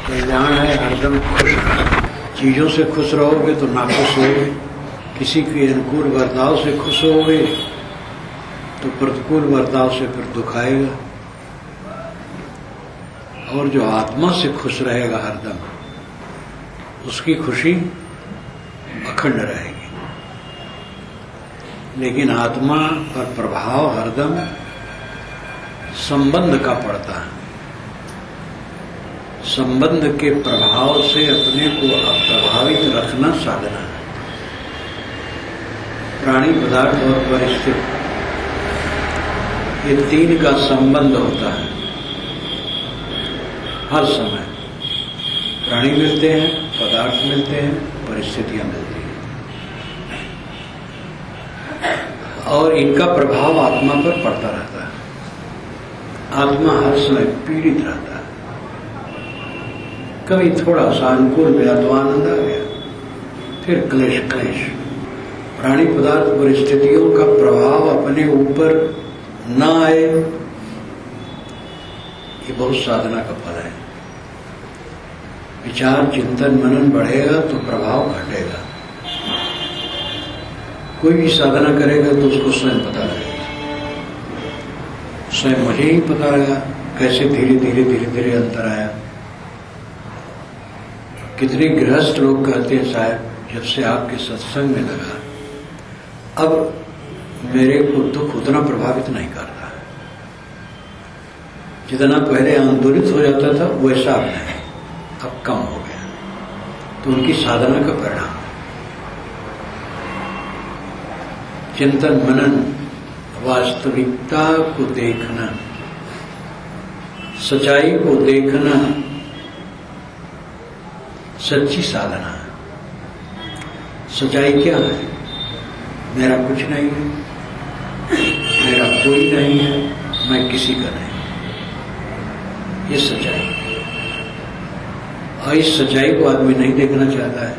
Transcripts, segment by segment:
कल्याण है हरदम खुश। चीज़ों से खुश रहोगे तो नाखुश होगे, किसी के अनुकूल बर्ताव से खुश होगे तो प्रतिकूल बर्ताव से फिर दुख आएगा। और जो आत्मा से खुश रहेगा हरदम, उसकी खुशी अखंड रहेगी। लेकिन आत्मा पर प्रभाव हरदम संबंध का पड़ता है। संबंध के प्रभाव से अपने को अप्रभावित रखना साधना है। प्राणी, पदार्थ और परिस्थिति, ये तीन का संबंध होता है हर समय। प्राणी मिलते हैं, पदार्थ मिलते हैं, परिस्थितियां मिलती हैं और इनका प्रभाव आत्मा पर पड़ता रहता है। आत्मा हर समय पीड़ित रहता है। कभी थोड़ा सा अनुकूल मिला तो आनंद आ गया, फिर क्लेश क्लेश। प्राणी, पदार्थ, परिस्थितियों का प्रभाव अपने ऊपर न आए, ये बहुत साधना का फल है। विचार, चिंतन, मनन बढ़ेगा तो प्रभाव घटेगा। कोई भी साधना करेगा तो उसको स्वयं पता लगेगा। स्वयं मुझे ही पता लगा कैसे धीरे धीरे धीरे धीरे अंतर आया। कितने गृहस्थ लोग कहते हैं, साहब जब से आपके सत्संग में लगा, अब मेरे को दुख उतना प्रभावित नहीं करता। जितना पहले आंदोलित हो जाता था वैसा अब नहीं, अब कम हो गया। तो उनकी साधना का परिणाम है। चिंतन, मनन, वास्तविकता को देखना, सच्चाई को देखना सच्ची साधना है। सच्चाई क्या है? मेरा कुछ नहीं है, मेरा कोई नहीं है, मैं किसी का नहीं, ये सच्चाई। और इस सच्चाई को आदमी नहीं देखना चाहता है।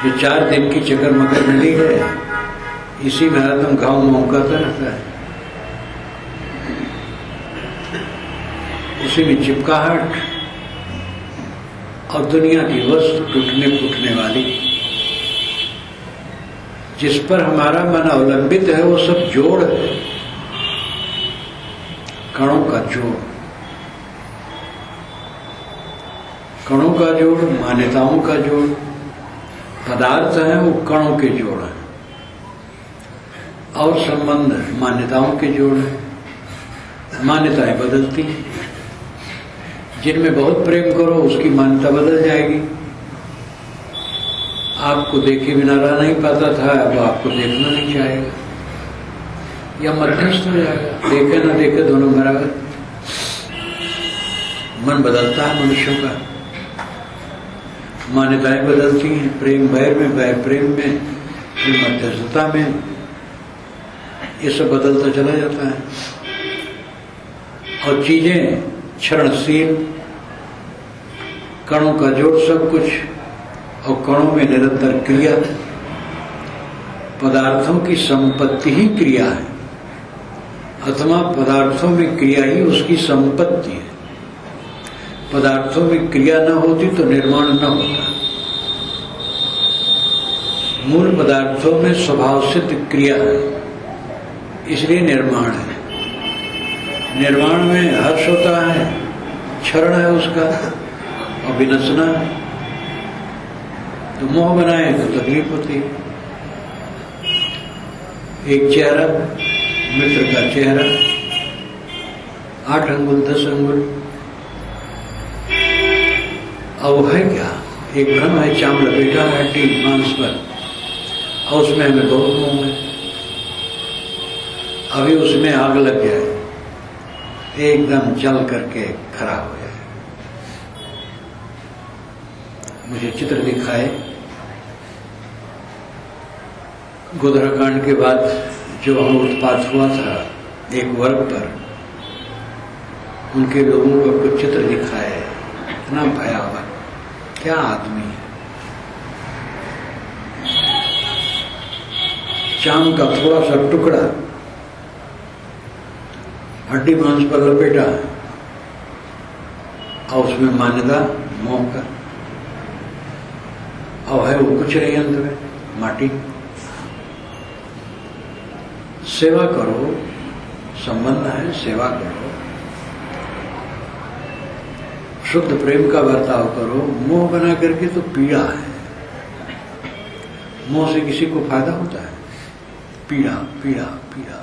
जो 4 दिन की चक्कर मकर मिली है, इसी में हरदम घाव मुंह करता रहता है, उसी में चिपकाहट और दुनिया की वस्तु टूटने फूटने वाली। जिस पर हमारा मन अवलंबित है वो सब जोड़ है, कणों का जोड़। कणों का जोड़, मान्यताओं का जोड़। पदार्थ है वो कणों के जोड़ है, और संबंध मान्यताओं के जोड़ है। मान्यताएं बदलती हैं। जिनमें बहुत प्रेम करो उसकी मान्यता बदल जाएगी। आपको देखे बिना रह नहीं पाता था, अब आपको देखना नहीं चाहेगा, या मध्यस्थ हो जाएगा। देखे ना देखे दोनों बराबर। मन बदलता है मनुष्यों का, मान्यताएं बदलती हैं। प्रेम बैर में, बैर प्रेम में, फिर मध्यस्थता में, ये सब बदलता चला जाता है। और चीजें क्षणशील, कणों का जोड़ सब कुछ, और कणों में निरंतर क्रिया। पदार्थों की संपत्ति ही क्रिया है, अथवा पदार्थों में क्रिया ही उसकी संपत्ति है। पदार्थों में क्रिया न होती तो निर्माण न होता। मूल पदार्थों में स्वभाव सिद्ध क्रिया है, इसलिए निर्माण है। निर्माण में हर्ष होता है, क्षरण है उसका, और विनशना है। तो मोह बनाए तो तकलीफ होती है। एक चेहरा, मित्र का चेहरा, 8 अंगुल 10 अंगुल, अब है क्या? एक भ्रम है, चाम लपेटा है हड्डी मांस पर, और उसमें हमें बहुत मोह है। अभी उसमें आग लग जाए, एकदम जल करके खराब हो जाए। मुझे चित्र दिखाए, गोधराकांड के बाद जो वहां उत्पात हुआ था एक वर्ग पर, उनके लोगों को कुछ चित्र दिखाए। इतना भयावह, क्या आदमी है। चाम का थोड़ा सा टुकड़ा हड्डी मांस पर लपेटा है, और उसमें मान्यता मोह का, और है वो कुछ नहीं, अंत में माटी। सेवा करो, संबंध है, सेवा करो, शुद्ध प्रेम का बर्ताव करो। मोह बना करके तो पीड़ा है। मोह से किसी को फायदा होता है? पीड़ा पीड़ा पीड़ा।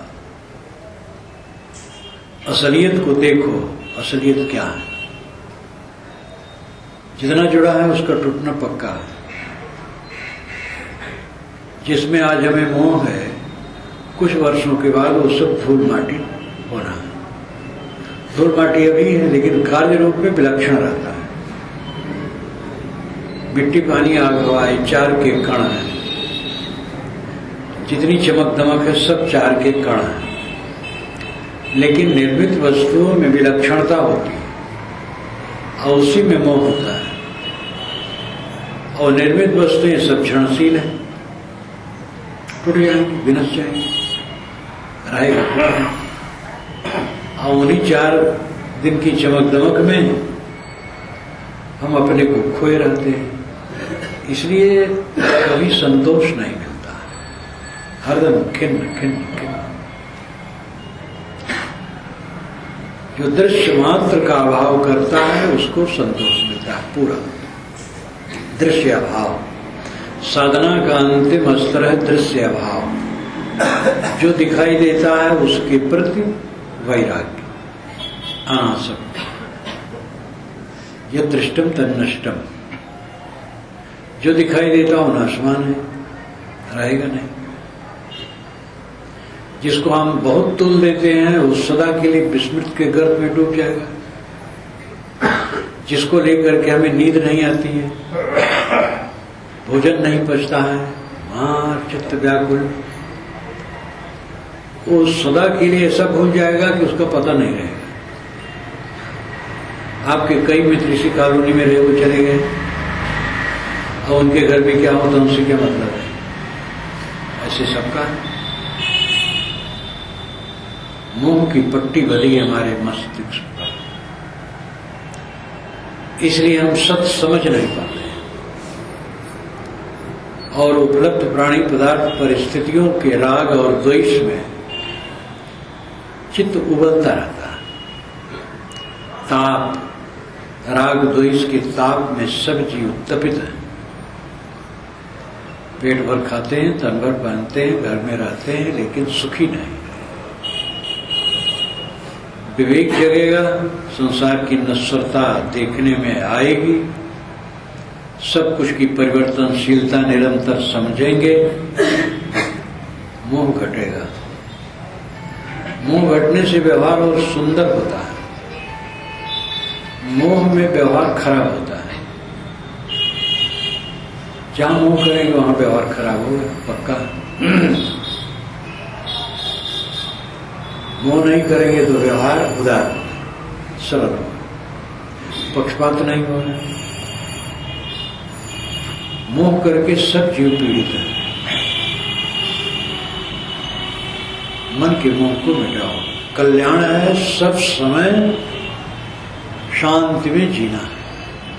असलियत को देखो, असलियत क्या है। जितना जुड़ा है उसका टूटना पक्का है। जिसमें आज हमें मोह है, कुछ वर्षों के बाद वो सब धूल माटी होना है। धूल माटी अभी है, लेकिन कार्य रूप में विलक्षण रहता है। मिट्टी, पानी, आग, हवा, चार के कण है। जितनी चमक दमक है सब चार के कण है, लेकिन निर्मित वस्तुओं में विलक्षणता होती है और उसी में मोह होता है। और निर्मित वस्तुएं सब क्षणशील है, टूट जाएंगी, विनश जाएंगी, रहेगा। और उन्हीं 4 दिन की चमक दमक में हम अपने को खोए रहते हैं। इसलिए कभी संतोष नहीं मिलता, हरदम खिन्न खिन्न खिन्न। जो दृश्य मात्र का अभाव करता है उसको संतोष मिलता है पूरा। दृश्य अभाव साधना का अंतिम स्तर है, दृश्य अभाव। जो दिखाई देता है उसके प्रति वैराग्य, अनासक्ति। यह दृष्टम तन्नष्टम। जो दिखाई देता हो नाशवान है, रहेगा नहीं। जिसको हम बहुत तुल देते हैं वो सदा के लिए विस्मृत के गर्भ में डूब जाएगा। जिसको लेकर के हमें नींद नहीं आती है, भोजन नहीं पचता है, मार चित्त व्याकुल, वो सदा के लिए ऐसा भूल जाएगा कि उसका पता नहीं रहेगा। आपके कई मित्र इसी कॉलोनी में रहे, वो चले गए और उनके घर में क्या होता उनसे क्या मतलब है? ऐसे सबका मोह की पट्टी बंधी हमारे मस्तिष्क पर, इसलिए हम सत्य समझ नहीं पाते और उपलब्ध प्राणी पदार्थ परिस्थितियों के राग और द्वेष में चित्त उबलता रहता है। ताप, राग द्वेष के ताप में सब जीव उत्तपित है। पेट भर खाते हैं, तन भर पहनते हैं, घर में रहते हैं, लेकिन सुखी नहीं। विवेक जगेगा, संसार की नश्वरता देखने में आएगी, सब कुछ की परिवर्तनशीलता निरंतर समझेंगे, मोह घटेगा। मोह घटने से व्यवहार और सुंदर होता है, मोह में व्यवहार खराब होता है। जहां मोह करेंगे वहां व्यवहार खराब होगा पक्का। मोह नहीं करेंगे तो व्यवहार उदार, सरल, पक्षपात नहीं होगा। मोह करके सब जीव पीड़ित है। मन के मोह को मिटाओ, कल्याण है सब समय शांति में जीना,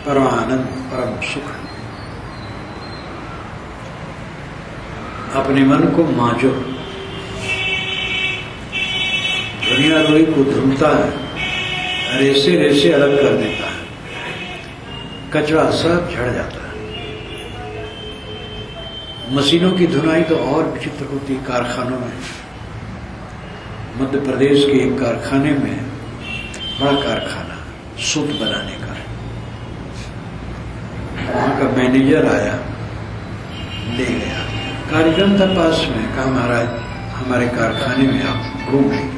परम आनंद, परम सुख। अपने मन को मांझो। दुनिया रोई को धुलता है, रेसे रेसे अलग कर देता है, कचरा सब झड़ जाता है। मशीनों की धुनाई तो और विचित्र होती है। कारखानों में, मध्य प्रदेश के एक कारखाने में, बड़ा कारखाना सूत बनाने का, वहां का मैनेजर आया, ले गया। कार्यक्रम था पास में, कहा महाराज हमारे कारखाने में आप घूम लेंगे।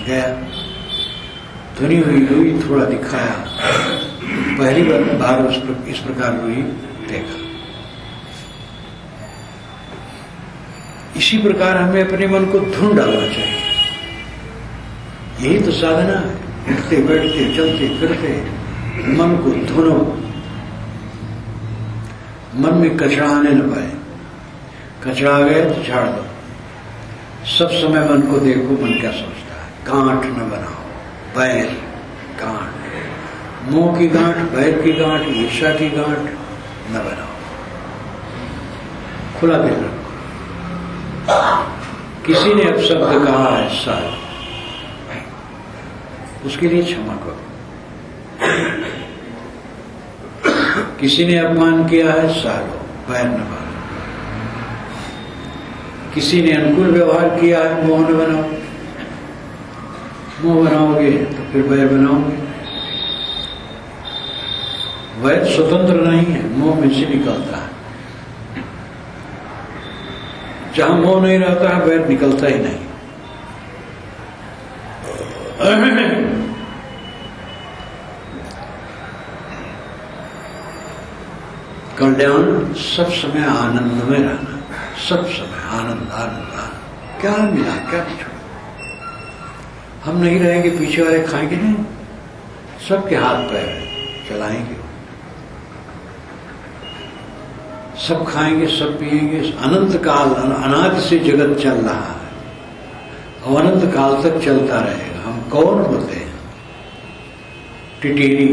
गया, धुनी हुई रुई थोड़ा दिखाया, पहली बार इस प्रकार रुई देखा। इसी प्रकार हमें अपने मन को धुन डालना चाहिए। यही तो साधना है। उठते बैठते चलते फिरते मन को धुनो, मन में कचरा आने न पाए। कचरा आ गया तो झाड़ दो। सब समय मन को देखो, मन क्या सोचता है। गांठ न बनाओ, बैर गांठ। मोह की गांठ, बैर की गांठ, ईर्ष्या की गांठ न बनाओ, खुला दिल रखो। किसी ने अपशब्द कहा है साल, उसके लिए क्षमा करो। किसी ने अपमान किया है सालो, बैर न बनाओ। किसी ने अनुकूल व्यवहार किया है, मोह न बनाओ। मोह बनाओगे तो फिर बैर बनाओगे। वैर स्वतंत्र नहीं है, मोह में से निकलता है। जहां मोह नहीं रहता है वैर निकलता ही नहीं। कल्याण सब समय आनंद में रहना, सब समय आनंद आनंद आनंद। क्या मिला, क्या छोड़ा? हम नहीं रहेंगे, पीछे वाले खाएंगे नहीं, सबके हाथ पैर चलाएंगे, सब खाएंगे, सब पिएंगे। अनंत काल, अनादि से जगत चल रहा है और अनंत काल तक चलता रहेगा। हम कौन होते हैं? टिटेरी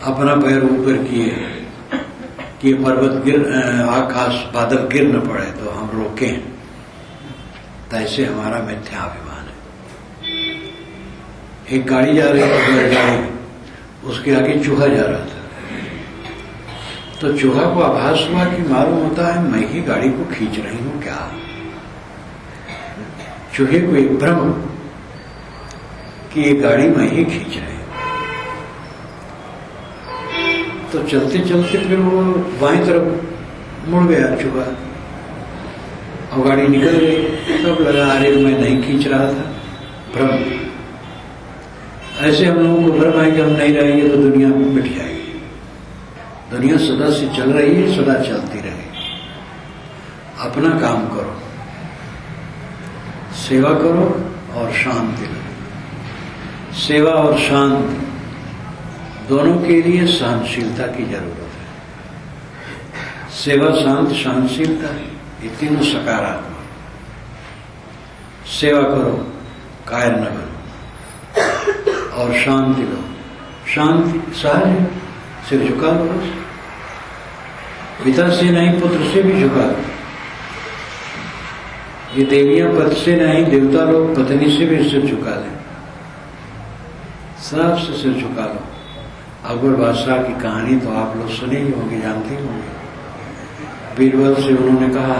अपना पैर ऊपर किए कि पर्वत आकाश बादल गिर न पड़े तो हम रोकें, तो ऐसे हमारा मिथ्याभिमान है। एक गाड़ी जा रही थी, गाड़ी, उसके आगे चूहा जा रहा था, तो चूहा को आभास हुआ कि मालूम होता है मैं ही गाड़ी को खींच रही हूं क्या। चूहे को एक भ्रम कि ये गाड़ी मैं ही खींच रही हूं। तो चलते चलते फिर वो बाएं तरफ मुड़ गया चूहा और गाड़ी निकल गई। तब लगा अरे मैं नहीं खींच रहा था, भ्रम। ऐसे हम लोगों को भ्रम है कि हम नहीं रहेंगे तो दुनिया मिट जाएगी। दुनिया सदा से चल रही है, सदा चलती रहेगी। अपना काम करो, सेवा करो और शांति लो। सेवा और शांति दोनों के लिए सहनशीलता की जरूरत है। सेवा, शांति, सहनशीलता, ये तीनों सकारात्मक। सेवा करो, कायर न बनो, और शांति लो। शांति सहज है, सिर झुका लो बस। पिता से नहीं पुत्र से भी झुका लो। ये देवियां पति से नहीं, देवता लोग पत्नी से भी सिर झुका लें। सबसे सिर झुका लो। अकबर बादशाह की कहानी तो आप लोग सुने ही होंगे, जानते ही होंगे। बीरबल से उन्होंने कहा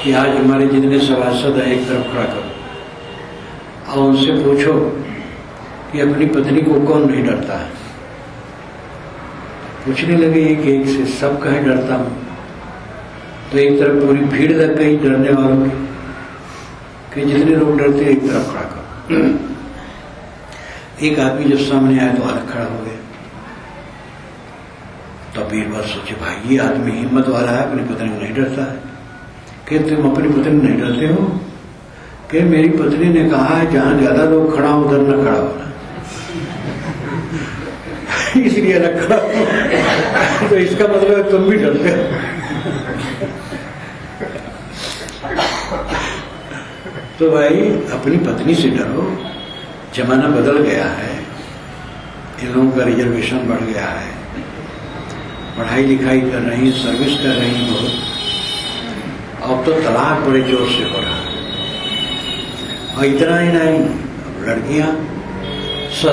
कि आज हमारे जितने सभासद हैं एक तरफ खड़ा करो और उनसे पूछो कि अपनी पत्नी को कौन नहीं डरता है। पूछने लगे एक एक से, सब कहे डरता हूं। तो एक तरफ पूरी भीड़ लग गई डरने वालों की कि जितने लोग डरते एक तरफ खड़ा करो। एक आदमी जब सामने आया तो अलग खड़ा हो गया। तो बीरबल सोचे भाई ये आदमी हिम्मत वाला है, अपनी पत्नी को नहीं डरता है। कि तुम अपनी पत्नी को नहीं डरते हो? कि मेरी पत्नी ने कहा है जहां ज्यादा लोग खड़ा हो उधर न खड़ा होना, इसलिए अलग खड़ा हो। तो इसका मतलब है तुम भी डरते हो। तो भाई अपनी पत्नी से डरो। जमाना बदल गया है, इन लोगों का रिजर्वेशन बढ़ गया है, पढ़ाई लिखाई कर रही, सर्विस कर रही बहुत। अब तो तलाक बड़े जोर से हो रहा है। और इतना ही नहीं, लड़कियां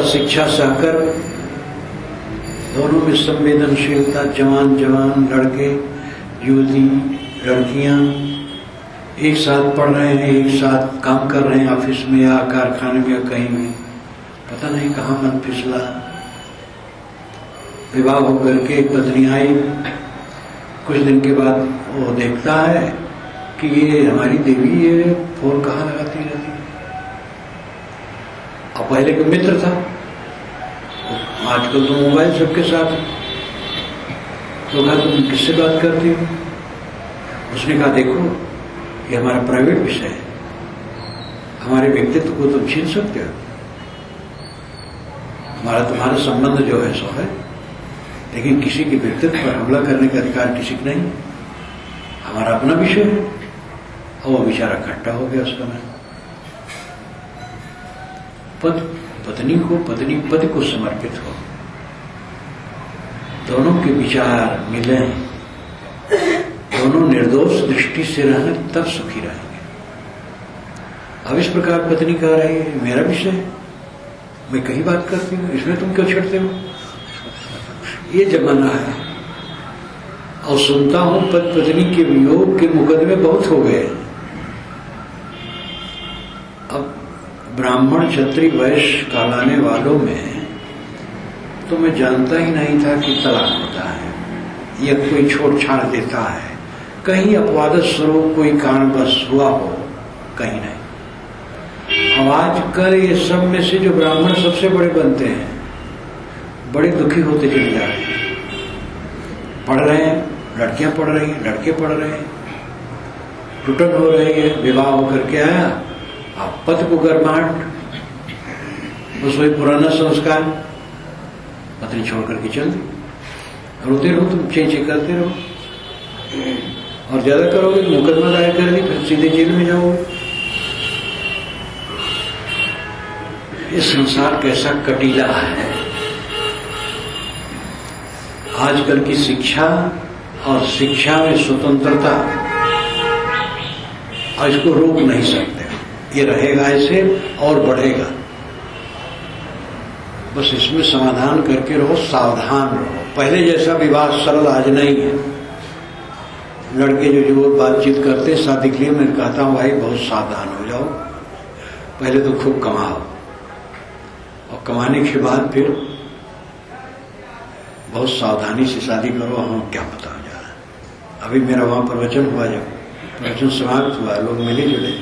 शिक्षा सहकर दोनों में संवेदनशीलता। जवान जवान लड़के, युवती, लड़कियां एक साथ पढ़ रहे हैं, एक साथ काम कर रहे हैं, ऑफिस में या कारखाने में या कहीं भी। पता नहीं कहाँ मन फिसला। विवाह होकर के एक पत्नी आई, कुछ दिन के बाद वो देखता है कि ये हमारी देवी ये फोन कहाँ लगाती रहती है। अब पहले का मित्र था, आजकल तो मोबाइल सबके साथ है। तो कहा तुम किससे बात करती हो? उसने कहा देखो ये हमारा प्राइवेट विषय है, हमारे व्यक्तित्व को तुम छीन सकते हो। हमारा तुम्हारा संबंध जो है सो है, लेकिन किसी के व्यक्तित्व पर हमला करने का अधिकार किसी को नहीं। हमारा अपना विषय है। और वो बेचारा खट्टा हो गया उस समय। पत्नी पत्नी को पत्नी पति को समर्पित हो, दोनों के विचार मिलें, दोनों निर्दोष दृष्टि से रहें, तब सुखी रहेंगे। अब इस प्रकार पत्नी कह रही है मेरा विषय है, मैं कहीं बात करती हूँ, इसमें तुम क्यों छेड़ते हो? ये जमाना है। और सुनता हूं पत्नी के वियोग के मुकदमे बहुत हो गए। अब ब्राह्मण क्षत्रिय वैश्य कहलाने वालों में तो मैं जानता ही नहीं था कि तलाक होता है या कोई छोड़ छाड़ देता है, कहीं अपवाद स्वरूप कोई कारणवश हुआ हो, कहीं नहीं। अब आजकल ये सब में से जो ब्राह्मण सबसे बड़े बनते हैं, बड़े दुखी होते चले जा रहे हैं। पढ़ रहे हैं, लड़कियां पढ़ रही हैं, लड़के पढ़ रहे हैं, टुटन हो रही है, विवाह होकर के आया, अब पति को गर्माहट, बस वही पुराना संस्कार, पत्नी छोड़ करके चल दी। रोते रहो, तुम चे करते रहो, और ज्यादा करोगे तो मुकदमा दायर कर दी, फिर सीधे जेल में जाओगे। ये संसार कैसा कटीला है। आजकल की शिक्षा और शिक्षा में स्वतंत्रता, और इसको रोक नहीं सकते, ये रहेगा ऐसे और बढ़ेगा। बस इसमें समाधान करके रहो, सावधान रहो। पहले जैसा विवाह सरल आज नहीं है। लड़के जो बातचीत करते शादी के लिए, मैं कहता हूँ भाई बहुत सावधान हो जाओ, पहले तो खूब कमाओ, और कमाने के बाद फिर बहुत सावधानी से शादी करो। हम क्या पता हो जा रहा है। अभी मेरा वहां प्रवचन हुआ, जब प्रवचन समाप्त हुआ, लोग मिले जुले,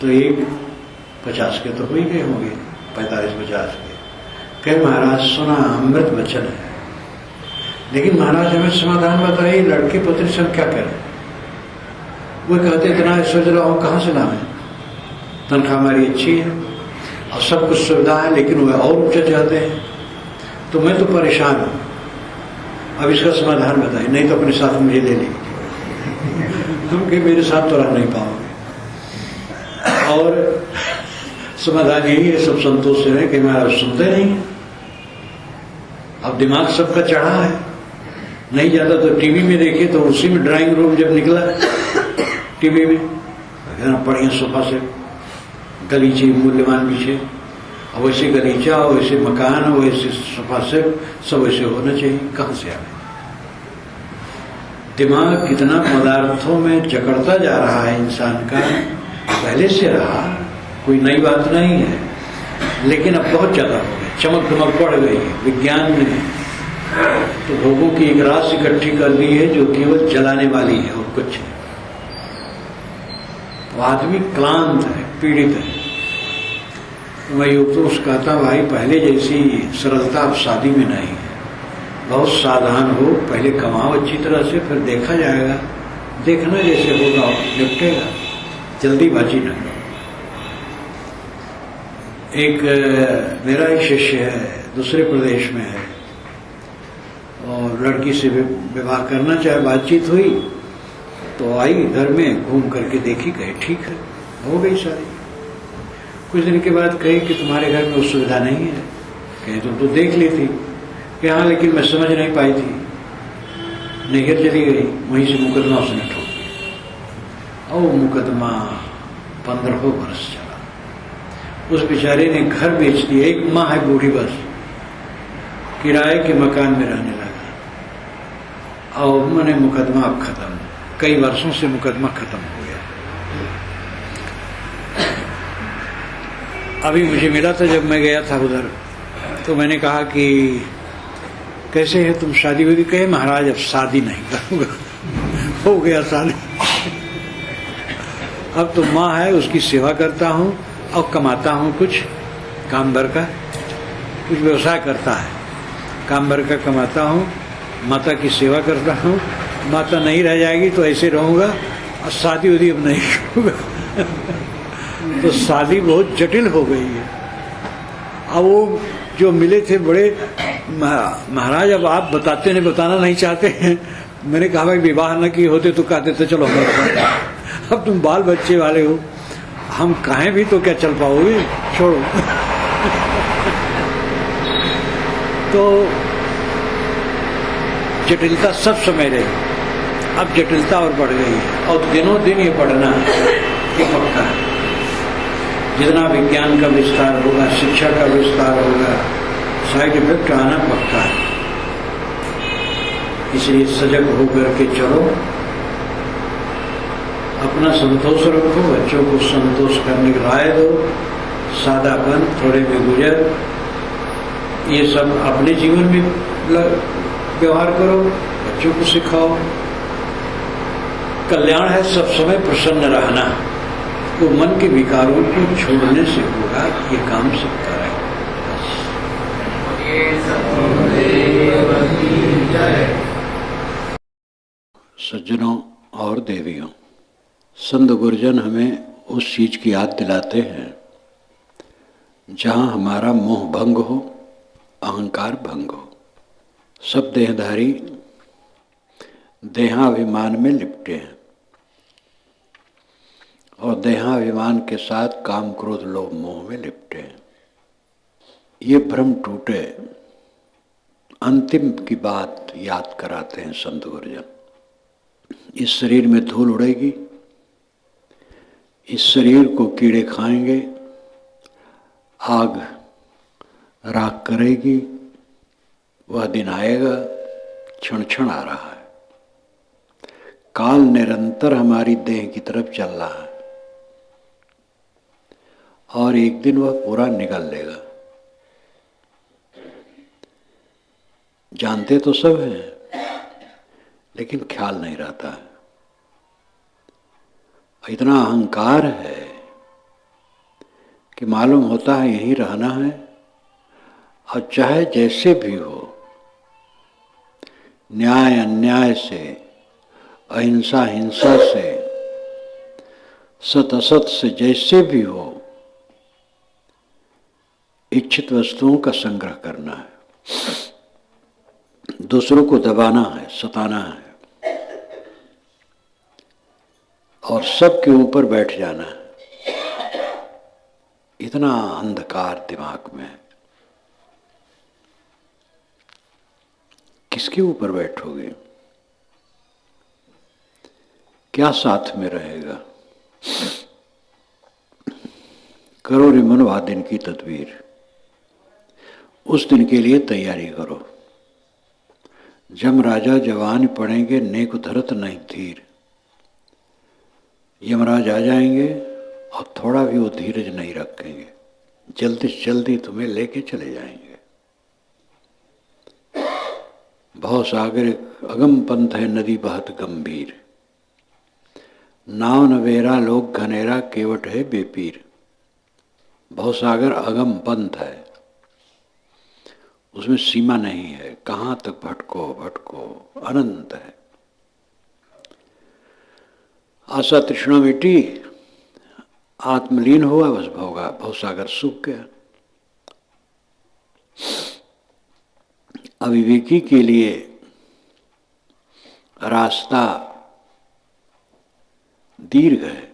तो एक 50 के तो हो ही गए होंगे, 45-50 के। कहे महाराज सुना अमृत वचन है, लेकिन महाराज हमें समाधान बताइए, लड़के पत्नी से हम क्या करें? वो कहते इतना सोच रहा हूं कहां से लावे, तनख्वाह हमारी अच्छी है और सब कुछ सुविधा है, लेकिन वह और ऊंचे जाते हैं, तो मैं तो परेशान हूं। अब इसका समाधान बताइए, नहीं तो अपने साथ मुझे ले लेंगे। हम कि मेरे साथ तो रह नहीं पाओगे। और समाधान यही है, सब संतोष से रहे कि मैं अब सुनते नहीं। अब दिमाग सबका चढ़ा है, नहीं जाता तो टीवी में देखे, तो उसी में ड्राइंग रूम जब निकला टीवी में, बढ़िया सोफा से गलीचे मूल्यवान पीछे, और वैसे गलीचा, वैसे मकान, वैसे सोफा सेट, सब वैसे होना चाहिए। कहां से आए? दिमाग कितना पदार्थों में जकड़ता जा रहा है इंसान का, पहले से रहा, कोई नई बात नहीं है, लेकिन अब बहुत ज्यादा हो गया, चमक दमक बढ़ गई है। विज्ञान ने तो भोगों की एक राशि इकट्ठी कर दी है जो केवल जलाने वाली है और कुछ नहीं। तो आदमी क्लांत है, पीड़ित है। मैं योग तो कहता भाई पहले जैसी सरलता अब शादी में नहीं है। बहुत सावधान हो, पहले कमाओ अच्छी तरह से, फिर देखा जाएगा, देखना जैसे होगा निपटेगा, जल्दीबाजी न करो। एक मेरा ही शिष्य है, दूसरे प्रदेश में है, और लड़की से विवाह करना चाहे, बातचीत हुई तो आई घर में, घूम करके देखी, कहे ठीक है, हो गई शादी। कुछ दिन के बाद कहे कि तुम्हारे घर में वो सुविधा नहीं है। कहे तुम तो देख ली थी। कि हाँ, लेकिन मैं समझ नहीं पाई थी, नैहर चली गई, वहीं से मुकदमा उसने ठोक दिया। और मुकदमा 15 वर्ष चला। उस बेचारे ने घर बेच दिया, एक माँ है बूढ़ी, बस किराए के मकान में रहने लगा। और मैंने मुकदमा अब खत्म, कई वर्षों से मुकदमा खत्म हो गया। अभी मुझे मिला था जब मैं गया था उधर, तो मैंने कहा कि कैसे है तुम, शादी हुई? कहे महाराज अब शादी नहीं करूंगा, हो गया शादी। अब तो माँ है, उसकी सेवा करता हूँ और कमाता हूँ, कुछ काम भर का, कुछ व्यवसाय करता है, काम भर का कमाता हूँ, माता की सेवा करता हूँ। माता नहीं रह जाएगी तो ऐसे रहूंगा, और शादी उदी अब नहीं करूंगा। तो शादी बहुत जटिल हो गई है। अब वो जो मिले थे बड़े, महाराज अब आप बताते नहीं, बताना नहीं चाहते हैं। मैंने कहा भाई विवाह न किए होते तो कहते थे चलो हमारे, अब तुम बाल बच्चे वाले हो, हम कहें भी तो क्या चल पाओगे, छोड़ो। तो जटिलता सब समय रही, अब जटिलता और बढ़ गई है और दिनों दिन ये बढ़ना है, ये पक्का है। जितना विज्ञान का विस्तार होगा, शिक्षा का विस्तार होगा, साइड इफेक्ट आना पक्का है। इसलिए सजग होकर के चलो, अपना संतोष रखो, बच्चों को संतोष करने की राय दो, सादापन, थोड़े में गुजर, ये सब अपने जीवन में व्यवहार करो, बच्चों को सिखाओ। कल्याण है सब समय प्रसन्न रहना, तो मन के विकारों को छोड़ने से होगा, ये काम सबका है। सज्जनों और देवियों, संत गुरुजन हमें उस चीज की याद दिलाते हैं जहाँ हमारा मोह भंग हो, अहंकार भंग हो। सब देहधारी देहाभिमान में लिपटे हैं और देहाभिमान के साथ काम क्रोध लोभ मोह में लिपटे हैं। ये भ्रम टूटे, अंतिम की बात याद कराते हैं संत गुरुजन। इस शरीर में धूल उड़ेगी, इस शरीर को कीड़े खाएंगे, आग राख करेगी, वह दिन आएगा, क्षण क्षण आ रहा है। काल निरंतर हमारी देह की तरफ चल रहा है और एक दिन वह पूरा निगल लेगा। जानते तो सब हैं, लेकिन ख्याल नहीं रहता है। इतना अहंकार है कि मालूम होता है यहीं रहना है और चाहे जैसे भी हो, न्याय अन्याय से, अहिंसा हिंसा से, सत असत से, जैसे भी हो, इच्छित वस्तुओं का संग्रह करना है, दूसरों को दबाना है, सताना है और सबके ऊपर बैठ जाना है। इतना अंधकार दिमाग में है। किसके ऊपर बैठोगे? क्या साथ में रहेगा? करो रे मनवा दिन की तदबीर, उस दिन के लिए तैयारी करो। जम राजा जवान पड़ेंगे, नेक धरत नहीं धीर। यमराज आ जाएंगे और थोड़ा भी वो धीरज नहीं रखेंगे, जल्दी से जल्दी तुम्हें लेके चले जाएंगे। भव सागर अगम पंथ है, नदी बहत गंभीर। नाव नवेरा लोग घनेरा, केवट है बेपीर। भवसागर अगम पंथ है, उसमें सीमा नहीं है, कहाँ तक भटको भटको, अनंत है। आशा तृष्णा मिटी, आत्मलीन हुआ, बस भवसागर सूख गया। अविवेकी के लिए रास्ता दीर्घ है,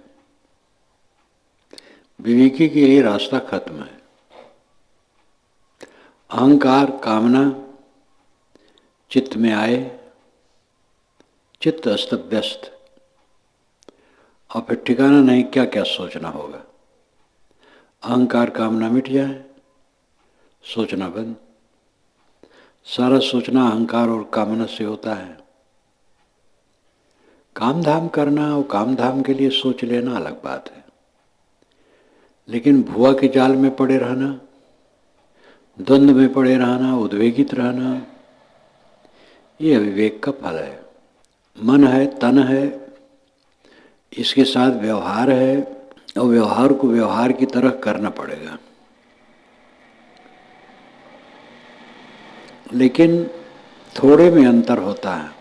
विवेकी के लिए रास्ता खत्म है। अहंकार कामना चित्त में आए, चित्त अस्त व्यस्त और फिर ठिकाना नहीं क्या क्या सोचना होगा। अहंकार कामना मिट जाए, सोचना बंद। सारा सोचना अहंकार और कामना से होता है। काम धाम करना और काम धाम के लिए सोच लेना अलग बात है, लेकिन भुआ के जाल में पड़े रहना, द्वंद्व में पड़े रहना, उद्वेगित रहना, ये अविवेक का फल है। मन है, तन है, इसके साथ व्यवहार है और व्यवहार को व्यवहार की तरह करना पड़ेगा। लेकिन थोड़े में अंतर होता है।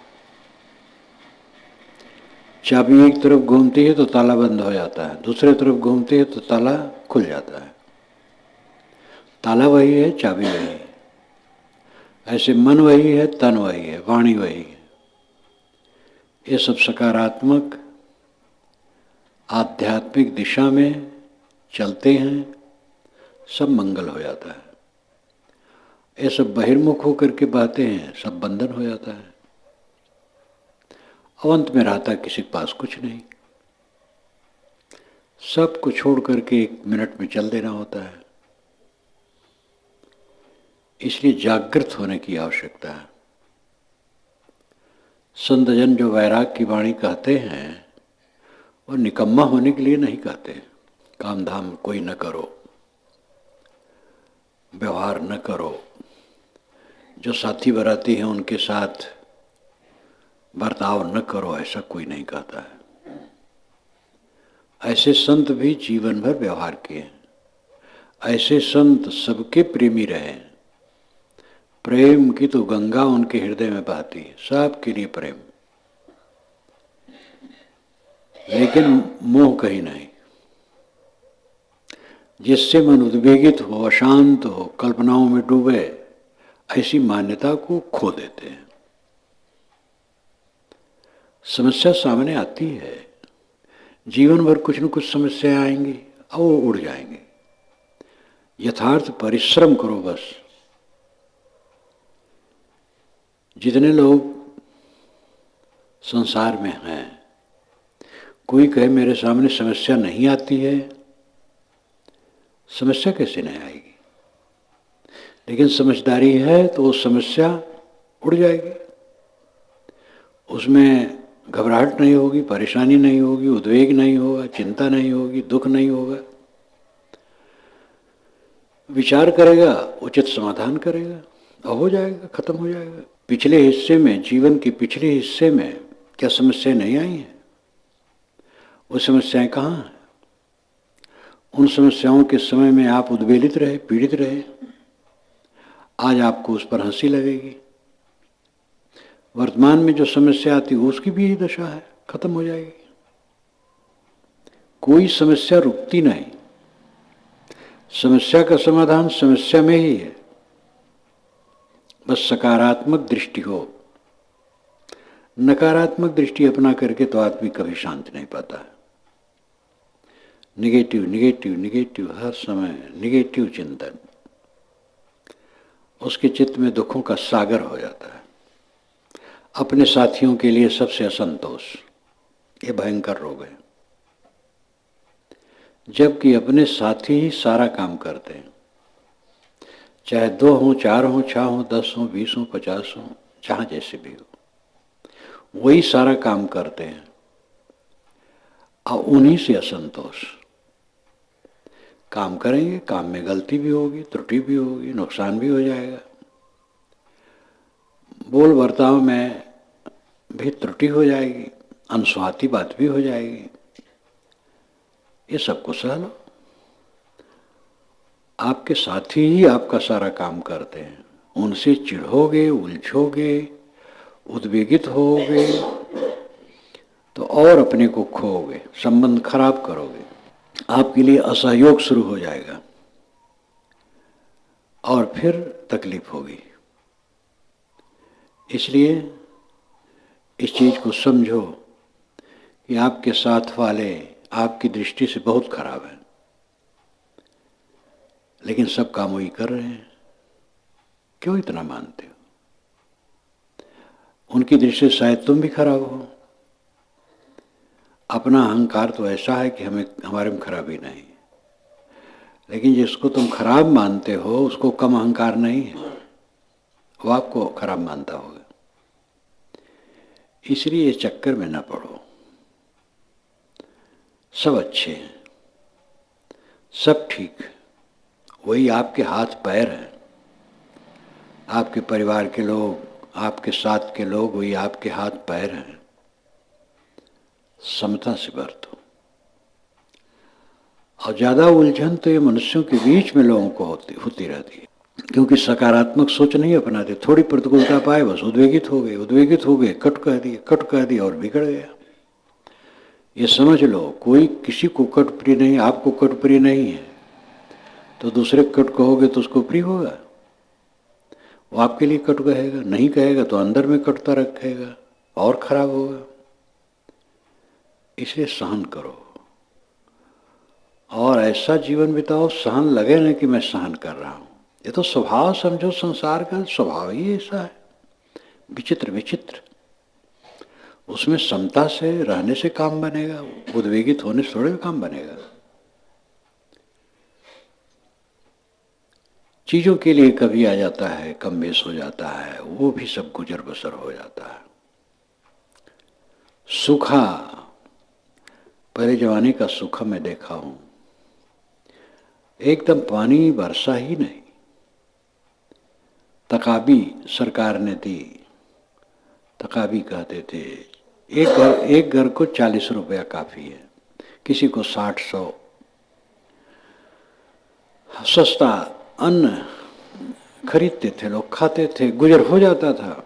चाबी एक तरफ घूमती है तो ताला बंद हो जाता है, दूसरे तरफ घूमती है तो ताला खुल जाता है। ताला वही है, चाबी वही है। ऐसे मन वही है, तन वही है, वाणी वही है। ये सब सकारात्मक आध्यात्मिक दिशा में चलते हैं, सब मंगल हो जाता है। ये सब बहिर्मुख होकर के बहते हैं, सब बंधन हो जाता है। अंत में रहता किसी के पास कुछ नहीं, सब को छोड़ करके 1 मिनट में चल देना होता है। इसलिए जागृत होने की आवश्यकता है। संतजन जो वैराग की वाणी कहते हैं वो निकम्मा होने के लिए नहीं कहते। काम धाम कोई न करो, व्यवहार न करो, जो साथी बराती हैं उनके साथ बर्ताव न करो, ऐसा कोई नहीं कहता है। ऐसे संत भी जीवन भर व्यवहार किए। ऐसे संत सबके प्रेमी रहे। प्रेम की तो गंगा उनके हृदय में बहती है, सबके लिए प्रेम, लेकिन मोह कहीं नहीं। जिससे मन उद्वेगित हो, अशांत हो, कल्पनाओं में डूबे, ऐसी मान्यता को खो देते हैं। समस्या सामने आती है, जीवन भर कुछ न कुछ समस्याएं आएंगी और वो उड़ जाएंगे। यथार्थ परिश्रम करो बस। जितने लोग संसार में हैं, कोई कहे मेरे सामने समस्या नहीं आती है, समस्या कैसे नहीं आएगी? लेकिन समझदारी है तो वो समस्या उड़ जाएगी, उसमें घबराहट नहीं होगी, परेशानी नहीं होगी, उद्वेग नहीं होगा, चिंता नहीं होगी, दुख नहीं होगा। विचार करेगा, उचित समाधान करेगा और हो जाएगा, खत्म हो जाएगा। पिछले हिस्से में, जीवन के पिछले हिस्से में क्या समस्याएं नहीं आई हैं? वो समस्याएं कहाँ हैं? उन समस्याओं के समय में आप उद्वेलित रहे, पीड़ित रहे। आज आपको उस पर हंसी लगेगी। वर्तमान में जो समस्या आती है उसकी भी यही दशा है, खत्म हो जाएगी। कोई समस्या रुकती नहीं। समस्या का समाधान समस्या में ही है, बस सकारात्मक दृष्टि हो। नकारात्मक दृष्टि अपना करके तो आदमी कभी शांति नहीं पाता है। निगेटिव निगेटिव निगेटिव, हर समय निगेटिव चिंतन, उसके चित्त में दुखों का सागर हो जाता है। अपने साथियों के लिए सबसे असंतोष, ये भयंकर रोग है। जबकि अपने साथी ही सारा काम करते हैं, चाहे 2 हों, 4 हों, 6 हों, 10 हों, 20 हों, 50 हों, जहाँ जैसे भी हो, वही सारा काम करते हैं और उन्हीं से असंतोष। काम करेंगे, काम में गलती भी होगी, त्रुटि भी होगी, नुकसान भी हो जाएगा, बोल बर्ताव में भी त्रुटि हो जाएगी, अनस्वाती बात भी हो जाएगी। ये सबको सह लो। आपके साथी ही आपका सारा काम करते हैं, उनसे चिढ़ोगे, उलझोगे, उद्वेगित होगे तो और अपने को खोओगे, संबंध खराब करोगे, आपके लिए असहयोग शुरू हो जाएगा और फिर तकलीफ होगी। इसलिए इस चीज को समझो कि आपके साथ वाले आपकी दृष्टि से बहुत खराब है, लेकिन सब काम वही कर रहे हैं। क्यों इतना मानते हो? उनकी दृष्टि से शायद तुम भी खराब हो। अपना अहंकार तो ऐसा है कि हमें, हमारे में खराबी नहीं, लेकिन जिसको तुम खराब मानते हो उसको कम अहंकार नहीं है, वो आपको खराब मानता होगा। इसलिए इस चक्कर में न पड़ो। सब अच्छे हैं, सब ठीक है, वही आपके हाथ पैर हैं। आपके परिवार के लोग, आपके साथ के लोग, वही आपके हाथ पैर हैं। समता से बरतो। और ज़्यादा उलझन तो ये मनुष्यों के बीच में लोगों को होती रहती है, क्योंकि सकारात्मक सोच नहीं अपनाते। थोड़ी प्रतिकूलता पाए बस उद्वेगित हो गए, उद्वेगित हो गए, कट कह दिया और बिगड़ गया। ये समझ लो, कोई किसी को कट प्रिय नहीं, आपको कट प्रिय नहीं है तो दूसरे कट कहोगे तो उसको प्रिय होगा? वो आपके लिए कट कहेगा, नहीं कहेगा तो अंदर में कटता रखेगा और खराब होगा। इसलिए सहन करो और ऐसा जीवन बिताओ, सहन लगे ना कि मैं सहन कर रहा हूँ, ये तो स्वभाव समझो, संसार का स्वभाव ही ऐसा है, विचित्र विचित्र। उसमें समता से रहने से काम बनेगा, उद्वेगित होने से थोड़े काम बनेगा। चीजों के लिए कभी आ जाता है, कम बेस हो जाता है, वो भी सब गुजर बसर हो जाता है। सूखा, पहले जमाने का सूखा मैं देखा हूं, एकदम पानी बरसा ही नहीं। तकाबी सरकार ने दी, तकाबी कहते थे, एक घर को 40 रुपया काफी है, किसी को 60-100। सस्ता अन्न खरीदते थे लोग, खाते थे, गुजर हो जाता था।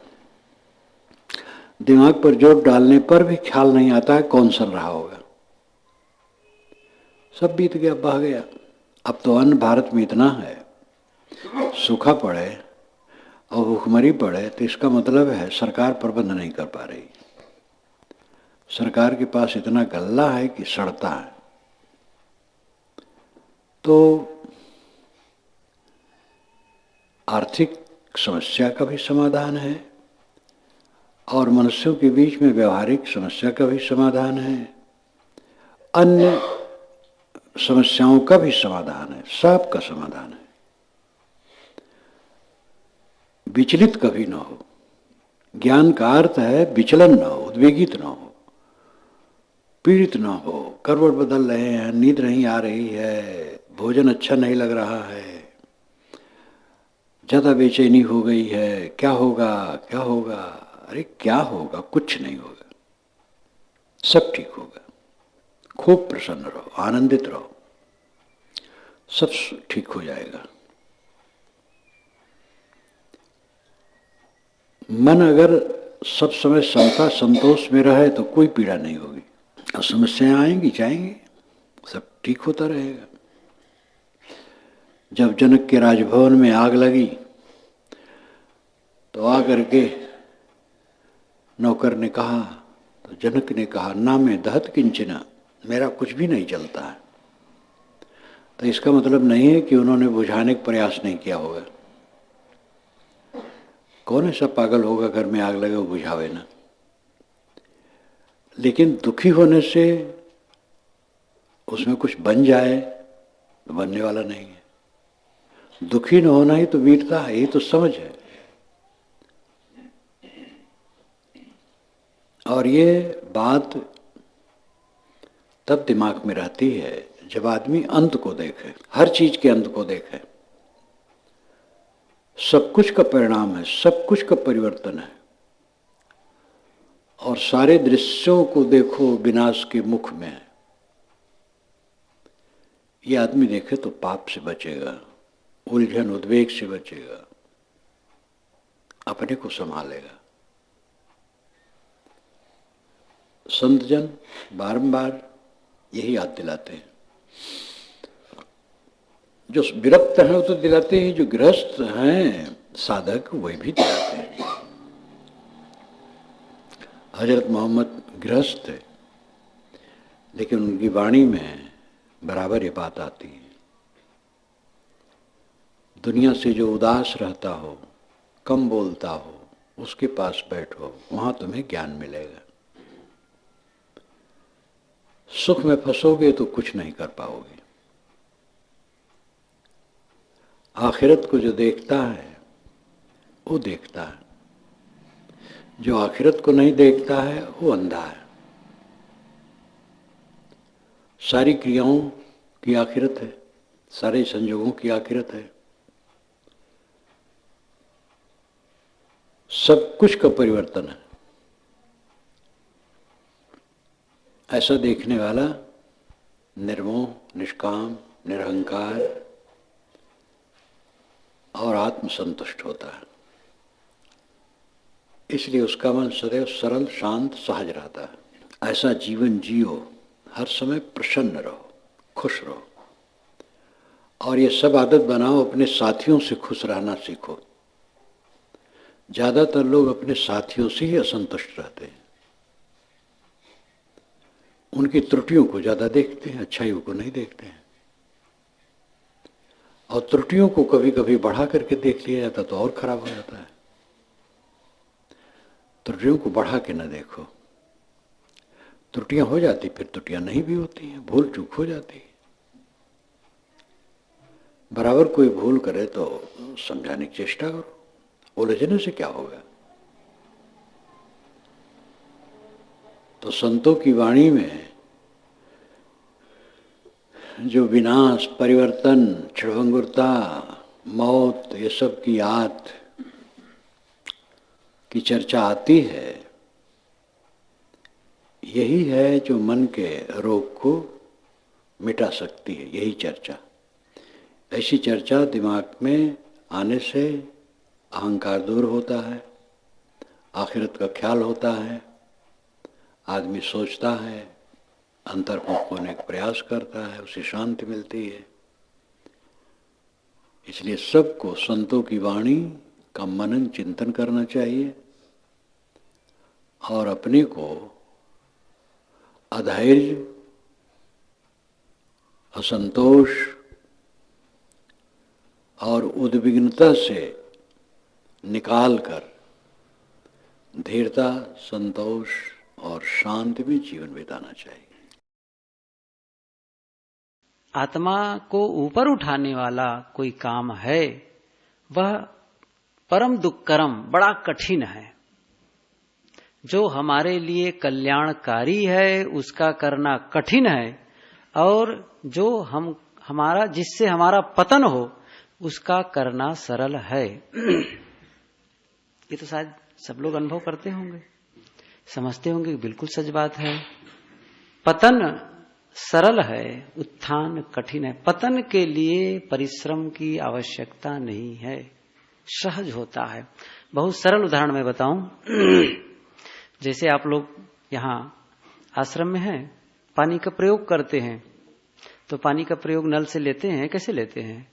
दिमाग पर जोर डालने पर भी ख्याल नहीं आता है कौन सल रहा होगा। सब बीत गया, बह गया। अब तो अन्न भारत में इतना है, सूखा पड़े और भूखमरी पड़े तो इसका मतलब है सरकार प्रबंध नहीं कर पा रही। सरकार के पास इतना गल्ला है कि सड़ता है। तो आर्थिक समस्या का भी समाधान है और मनुष्यों के बीच में व्यवहारिक समस्या का भी समाधान है, अन्य समस्याओं का भी समाधान है, सबका समाधान है। विचलित कभी ना हो। ज्ञान का अर्थ है विचलन ना हो, उद्वेगित ना हो, पीड़ित ना हो। करवट बदल रहे हैं, नींद नहीं आ रही है, भोजन अच्छा नहीं लग रहा है, ज्यादा बेचैनी हो गई है, क्या होगा क्या होगा। अरे क्या होगा, कुछ नहीं होगा, सब ठीक होगा। खूब प्रसन्न रहो, आनंदित रहो, सब ठीक हो जाएगा। मन अगर सब समय समता संतोष में रहे तो कोई पीड़ा नहीं होगी। और समस्याएं आएंगी जाएंगी, सब ठीक होता रहेगा। जब जनक के राजभवन में आग लगी तो आकर के नौकर ने कहा, तो जनक ने कहा, ना मैं दहत किंचना, मेरा कुछ भी नहीं चलता है। तो इसका मतलब नहीं है कि उन्होंने बुझाने का प्रयास नहीं किया होगा। कौन ऐसा पागल होगा घर में आग लगे वो बुझावे ना। लेकिन दुखी होने से उसमें कुछ बन जाए तो बनने वाला नहीं है। दुखी न होना ही तो वीरता है, ये तो समझ है। और ये बात तब दिमाग में रहती है जब आदमी अंत को देखे, हर चीज के अंत को देखे। सब कुछ का परिणाम है, सब कुछ का परिवर्तन है। और सारे दृश्यों को देखो विनाश के मुख में है। ये आदमी देखे तो पाप से बचेगा, उलझन उद्वेग से बचेगा, अपने को संभालेगा। संतजन बारंबार यही याद दिलाते हैं। जो विरक्त हैं वो तो दिलाते हैं, जो गृहस्थ हैं साधक वही भी दिलाते हैं। हजरत मोहम्मद गृहस्थ थे, लेकिन उनकी वाणी में बराबर ये बात आती है, दुनिया से जो उदास रहता हो, कम बोलता हो, उसके पास बैठो, वहां तुम्हें ज्ञान मिलेगा। सुख में फंसोगे तो कुछ नहीं कर पाओगे। आखिरत को जो देखता है वो देखता है, जो आखिरत को नहीं देखता है वो अंधा है। सारी क्रियाओं की आखिरत है, सारे संजोगों की आखिरत है, सब कुछ का परिवर्तन है। ऐसा देखने वाला निर्मोह, निष्काम, निरहंकार और आत्मसंतुष्ट होता है। इसलिए उसका मन सदैव सरल, शांत, सहज रहता है। ऐसा जीवन जियो, हर समय प्रसन्न रहो, खुश रहो। और ये सब आदत बनाओ, अपने साथियों से खुश रहना सीखो। ज्यादातर लोग अपने साथियों से ही असंतुष्ट रहते हैं, उनकी त्रुटियों को ज्यादा देखते हैं, अच्छाइयों को नहीं देखते हैं। और त्रुटियों को कभी कभी बढ़ा करके देख लिया जाता तो और खराब हो जाता है। त्रुटियों को बढ़ा के न देखो, त्रुटियां हो जाती, फिर त्रुटियां नहीं भी होती हैं, भूल चूक हो जाती है। बराबर कोई भूल करे तो समझाने की चेष्टा करो, उलझने से क्या होगा। तो संतों की वाणी में जो विनाश, परिवर्तन, क्षणभंगुरता, मौत, ये सब की याद की चर्चा आती है, यही है जो मन के रोग को मिटा सकती है, यही चर्चा। ऐसी चर्चा दिमाग में आने से अहंकार दूर होता है, आखिरत का ख्याल होता है, आदमी सोचता है, अंतर्मुख होने का प्रयास करता है, उसे शांति मिलती है। इसलिए सबको संतों की वाणी का मनन चिंतन करना चाहिए और अपने को अधैर्य, असंतोष और उद्विग्नता से निकालकर धीरता, संतोष और शांति में जीवन बिताना चाहिए। आत्मा को ऊपर उठाने वाला कोई काम है, वह परम दुष्करम, बड़ा कठिन है। जो हमारे लिए कल्याणकारी है उसका करना कठिन है, और जो हमारा जिससे हमारा पतन हो उसका करना सरल है। ये तो शायद सब लोग अनुभव करते होंगे, समझते होंगे कि बिल्कुल सच बात है। पतन सरल है, उत्थान कठिन है। पतन के लिए परिश्रम की आवश्यकता नहीं है, सहज होता है। बहुत सरल उदाहरण मैं बताऊं। जैसे आप लोग यहाँ आश्रम में हैं, पानी का प्रयोग करते हैं, तो पानी का प्रयोग नल से लेते हैं, कैसे लेते हैं?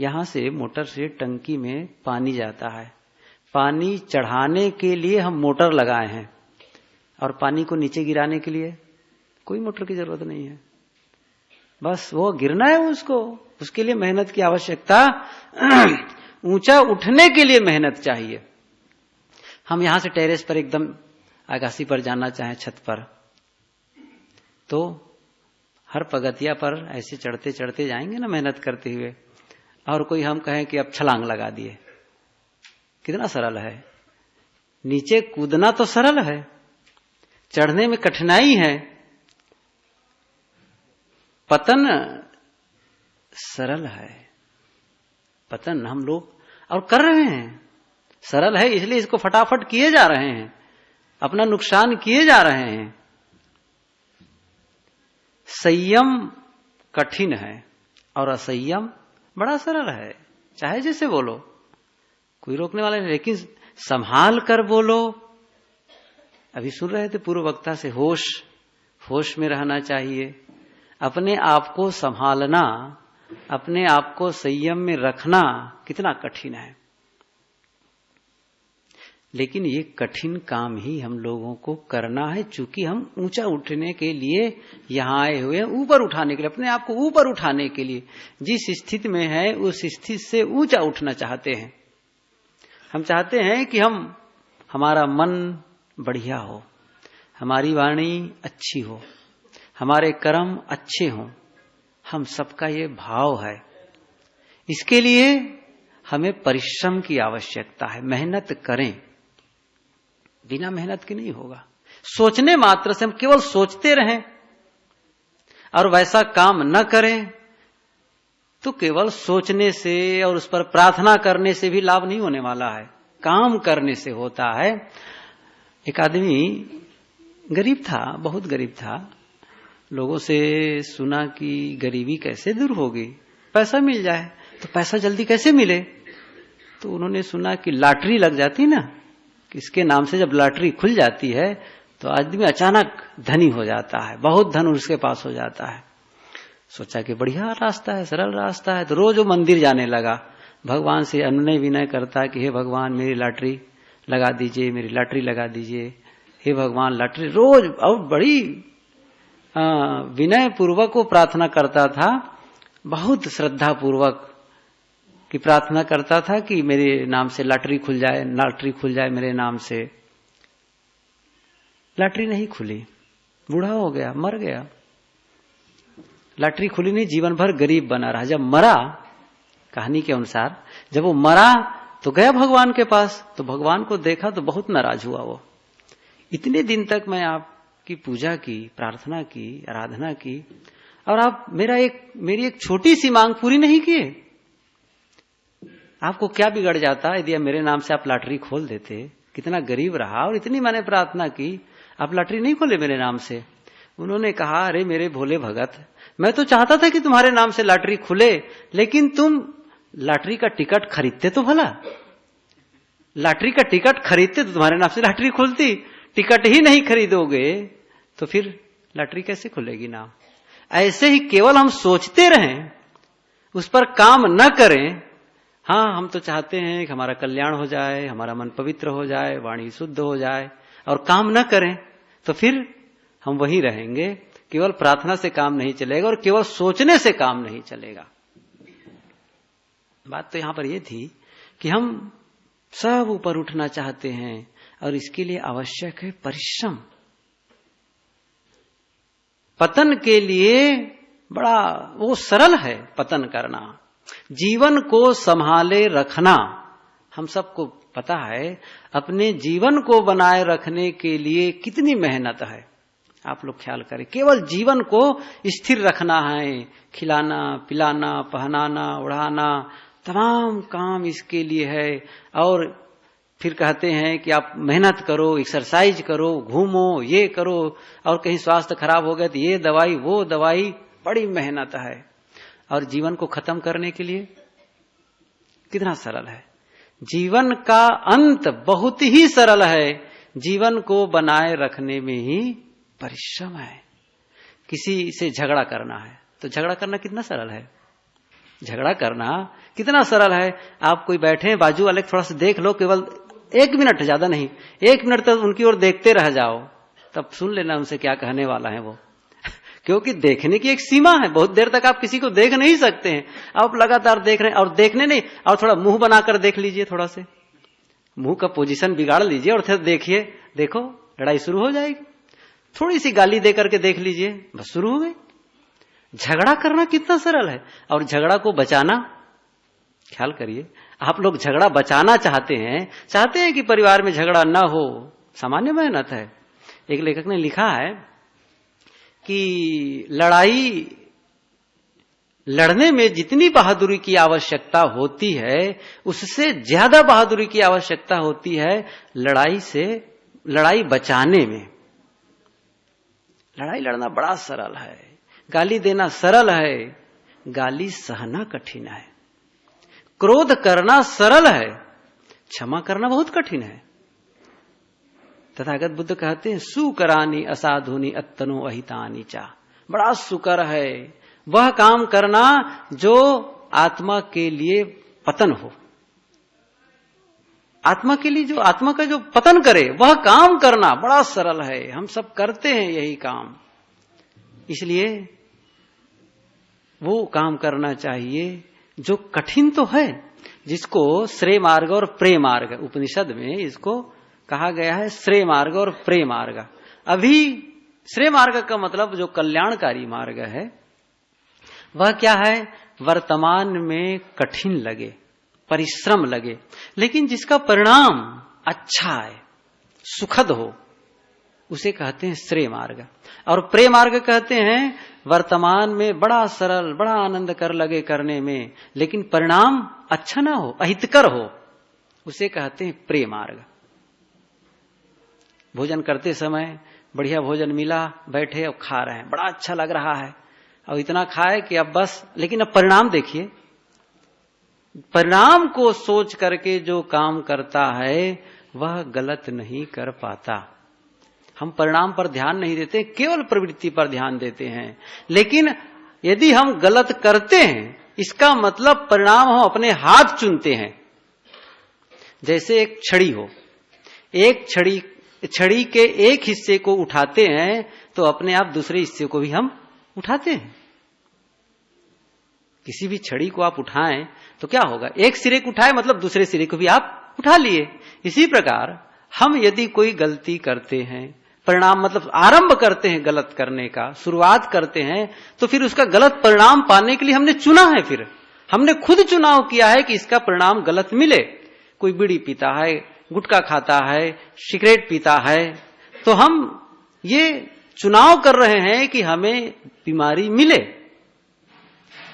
यहाँ से मोटर से टंकी में पानी जाता है। पानी चढ़ाने के लिए हम मोटर लगाए हैं, और पानी को नीचे गिराने के लिए कोई मोटर की जरूरत नहीं है। बस वो गिरना है उसको, उसके लिए मेहनत की आवश्यकता, ऊंचा उठने के लिए मेहनत चाहिए। हम यहां से टेरेस पर एकदम आकाशी पर जाना चाहें, छत पर, तो हर पगतिया पर ऐसे चढ़ते चढ़ते जाएंगे ना, मेहनत करते हुए। और कोई हम कहें कि अब छलांग लगा दिए, कितना सरल है। नीचे कूदना तो सरल है, चढ़ने में कठिनाई है। पतन सरल है। पतन हम लोग और कर रहे हैं, सरल है इसलिए इसको फटाफट किए जा रहे हैं, अपना नुकसान किए जा रहे हैं। संयम कठिन है और असंयम बड़ा सरल है। चाहे जैसे बोलो, कोई रोकने वाला नहीं, लेकिन संभाल कर बोलो। अभी सुन रहे थे पूर्व वक्ता से, होश में रहना चाहिए, अपने आप को संभालना, अपने आप को संयम में रखना कितना कठिन है। लेकिन ये कठिन काम ही हम लोगों को करना है, चूंकि हम ऊंचा उठने के लिए यहां आए हुए हैं, ऊपर उठाने के लिए, अपने आप को ऊपर उठाने के लिए। जिस स्थिति में है उस स्थिति से ऊंचा उठना चाहते हैं। हम चाहते हैं कि हमारा मन बढ़िया हो, हमारी वाणी अच्छी हो, हमारे कर्म अच्छे हों। हम सबका ये भाव है। इसके लिए हमें परिश्रम की आवश्यकता है, मेहनत करें। बिना मेहनत के नहीं होगा। सोचने मात्र से हम केवल सोचते रहें और वैसा काम न करें तो केवल सोचने से और उस पर प्रार्थना करने से भी लाभ नहीं होने वाला है, काम करने से होता है। एक आदमी गरीब था, बहुत गरीब था। लोगों से सुना कि गरीबी कैसे दूर होगी, पैसा मिल जाए। तो पैसा जल्दी कैसे मिले? तो उन्होंने सुना कि लॉटरी लग जाती ना, किसके नाम से जब लॉटरी खुल जाती है तो आदमी अचानक धनी हो जाता है, बहुत धन उसके पास हो जाता है। सोचा कि बढ़िया रास्ता है, सरल रास्ता है। तो रोज वो मंदिर जाने लगा, भगवान से अनुनय विनय करता कि हे भगवान मेरी लॉटरी लगा दीजिए, मेरी लॉटरी लगा दीजिए, हे भगवान लॉटरी। रोज और बड़ी विनय पूर्वक वो प्रार्थना करता था, बहुत श्रद्धा पूर्वक कि प्रार्थना करता था कि मेरे नाम से लॉटरी खुल जाए मेरे नाम से। लॉटरी नहीं खुली, बूढ़ा हो गया, मर गया। लॉटरी खुली नहीं, जीवन भर गरीब बना रहा। जब मरा, कहानी के अनुसार जब वो मरा तो गया भगवान के पास, तो भगवान को देखा तो बहुत नाराज हुआ वो। इतने दिन तक मैं आपकी पूजा की, प्रार्थना की, आराधना की, और आप मेरी एक छोटी सी मांग पूरी नहीं किए। आपको क्या बिगड़ जाता यदि मेरे नाम से आप लॉटरी खोल देते? कितना गरीब रहा और इतनी मैंने प्रार्थना की, आप लॉटरी नहीं खोले मेरे नाम से। उन्होंने कहा, अरे मेरे भोले भगत, मैं तो चाहता था कि तुम्हारे नाम से लॉटरी खुले, लेकिन तुम लॉटरी का टिकट खरीदते तो भला। लॉटरी का टिकट खरीदते तो तुम्हारे नाम से लॉटरी खुलती। टिकट ही नहीं खरीदोगे तो फिर लॉटरी कैसे खुलेगी नाम? ऐसे ही केवल हम सोचते रहें, उस पर काम न करें। हाँ, हम तो चाहते हैं कि हमारा कल्याण हो जाए, हमारा मन पवित्र हो जाए, वाणी शुद्ध हो जाए, और काम न करें तो फिर हम वहीं रहेंगे। केवल प्रार्थना से काम नहीं चलेगा और केवल सोचने से काम नहीं चलेगा। बात तो यहां पर यह थी कि हम सब ऊपर उठना चाहते हैं और इसके लिए आवश्यक है परिश्रम। पतन के लिए बड़ा वो सरल है पतन करना, जीवन को संभाले रखना। हम सबको पता है अपने जीवन को बनाए रखने के लिए कितनी मेहनत है। आप लोग ख्याल करें, केवल जीवन को स्थिर रखना है, खिलाना, पिलाना, पहनाना, उड़ाना, तमाम काम इसके लिए है। और फिर कहते हैं कि आप मेहनत करो, एक्सरसाइज करो, घूमो, ये करो, और कहीं स्वास्थ्य खराब हो गया तो ये दवाई वो दवाई, बड़ी मेहनत है। और जीवन को खत्म करने के लिए कितना सरल है। जीवन का अंत बहुत ही सरल है, जीवन को बनाए रखने में ही परिश्रम है। किसी से झगड़ा करना है तो झगड़ा करना कितना सरल है। झगड़ा करना कितना सरल है। आप कोई बैठे हैं बाजू वाले, थोड़ा सा देख लो, केवल 1 मिनट, ज्यादा नहीं, 1 मिनट तक उनकी ओर देखते रह जाओ, तब सुन लेना उनसे क्या कहने वाला है वो। क्योंकि देखने की एक सीमा है, बहुत देर तक आप किसी को देख नहीं सकते हैं। आप लगातार देख रहे हैं, और देखने नहीं, और थोड़ा मुंह बनाकर देख लीजिए, थोड़ा से मुंह का पोजीशन बिगाड़ लीजिए और फिर देखिए, देखो लड़ाई शुरू हो जाएगी। थोड़ी सी गाली दे करके देख लीजिए, बस शुरू हो गई। झगड़ा करना कितना सरल है, और झगड़ा को बचाना, ख्याल करिए, आप लोग झगड़ा बचाना चाहते हैं कि परिवार में झगड़ा ना हो, सामान्य मेहनत है। एक लेखक ने लिखा है कि लड़ने में जितनी बहादुरी की आवश्यकता होती है, उससे ज्यादा बहादुरी की आवश्यकता होती है लड़ाई बचाने में। लड़ाई लड़ना बड़ा सरल है, गाली देना सरल है, गाली सहना कठिन है। क्रोध करना सरल है, क्षमा करना बहुत कठिन है। तथागत बुद्ध कहते हैं, सुकरानी असाधुनी अत्तनो अहितानी चा। बड़ा सुकर है वह काम करना जो आत्मा के लिए पतन हो। आत्मा के लिए, जो आत्मा का जो पतन करे, वह काम करना बड़ा सरल है। हम सब करते हैं यही काम, इसलिए वो काम करना चाहिए जो कठिन तो है, जिसको श्रेय मार्ग और प्रेय मार्ग, उपनिषद में इसको कहा गया है श्रेय मार्ग और प्रेय मार्ग। अभी श्रेय मार्ग का मतलब जो कल्याणकारी मार्ग है, वह क्या है? वर्तमान में कठिन लगे, परिश्रम लगे, लेकिन जिसका परिणाम अच्छा है, सुखद हो, उसे कहते हैं श्रेय मार्ग। और प्रेय मार्ग कहते हैं वर्तमान में बड़ा सरल, बड़ा आनंद कर लगे करने में, लेकिन परिणाम अच्छा ना हो, अहितकर हो, उसे कहते हैं प्रेय मार्ग। भोजन करते समय बढ़िया भोजन मिला, बैठे और खा रहे हैं, बड़ा अच्छा लग रहा है, और इतना खाए कि अब बस, लेकिन अब परिणाम देखिए। परिणाम को सोच करके जो काम करता है वह गलत नहीं कर पाता। हम परिणाम पर ध्यान नहीं देते, केवल प्रवृत्ति पर ध्यान देते हैं। लेकिन यदि हम गलत करते हैं, इसका मतलब परिणाम हम अपने हाथ चुनते हैं। जैसे एक छड़ी हो, एक छड़ी के एक हिस्से को उठाते हैं तो अपने आप दूसरे हिस्से को भी हम उठाते हैं। किसी भी छड़ी को आप उठाएं तो क्या होगा, एक सिरे को उठाए मतलब दूसरे सिरे को भी आप उठा लिए। इसी प्रकार हम यदि कोई गलती करते हैं, परिणाम मतलब आरंभ करते हैं गलत करने का, शुरुआत करते हैं, तो फिर उसका गलत परिणाम पाने के लिए हमने चुना है, फिर हमने खुद चुनाव किया है कि इसका परिणाम गलत मिले। कोई बीड़ी पीता है, गुटखा खाता है, सिगरेट पीता है, तो हम ये चुनाव कर रहे हैं कि हमें बीमारी मिले।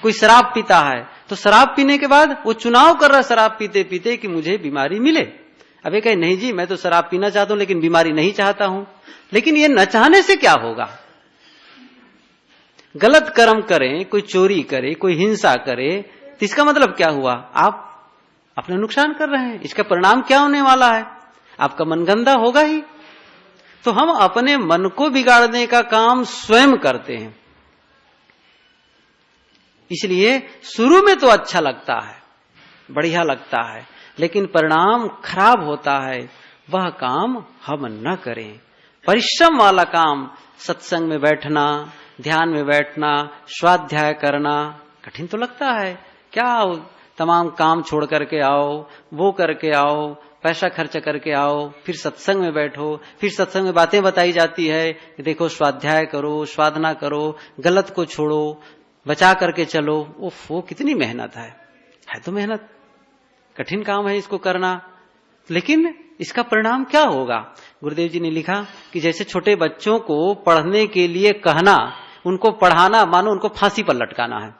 कोई शराब पीता है तो शराब पीने के बाद वो चुनाव कर रहा है शराब पीते पीते कि मुझे बीमारी मिले। अब ये कहे नहीं जी मैं तो शराब पीना चाहता हूं लेकिन बीमारी नहीं चाहता हूं। लेकिन ये न चाहने से क्या होगा, गलत कर्म करें, कोई चोरी करे, कोई हिंसा करे, तो इसका मतलब क्या हुआ, आप अपना नुकसान कर रहे हैं। इसका परिणाम क्या होने वाला है, आपका मन गंदा होगा ही। तो हम अपने मन को बिगाड़ने का काम स्वयं करते हैं। इसलिए शुरू में तो अच्छा लगता है, बढ़िया लगता है, लेकिन परिणाम खराब होता है। वह काम हम न करें। परिश्रम वाला काम, सत्संग में बैठना, ध्यान में बैठना, स्वाध्याय करना कठिन तो लगता है। क्या तमाम काम छोड़ करके आओ, वो करके आओ, पैसा खर्च करके आओ, फिर सत्संग में बैठो, फिर सत्संग में बातें बताई जाती है कि देखो स्वाध्याय करो, साधना करो, गलत को छोड़ो, बचा करके चलो। उफ, वो कितनी मेहनत है तो मेहनत, कठिन काम है इसको करना। लेकिन इसका परिणाम क्या होगा, गुरुदेव जी ने लिखा कि जैसे छोटे बच्चों को पढ़ने के लिए कहना, उनको पढ़ाना मानो उनको फांसी पर लटकाना है।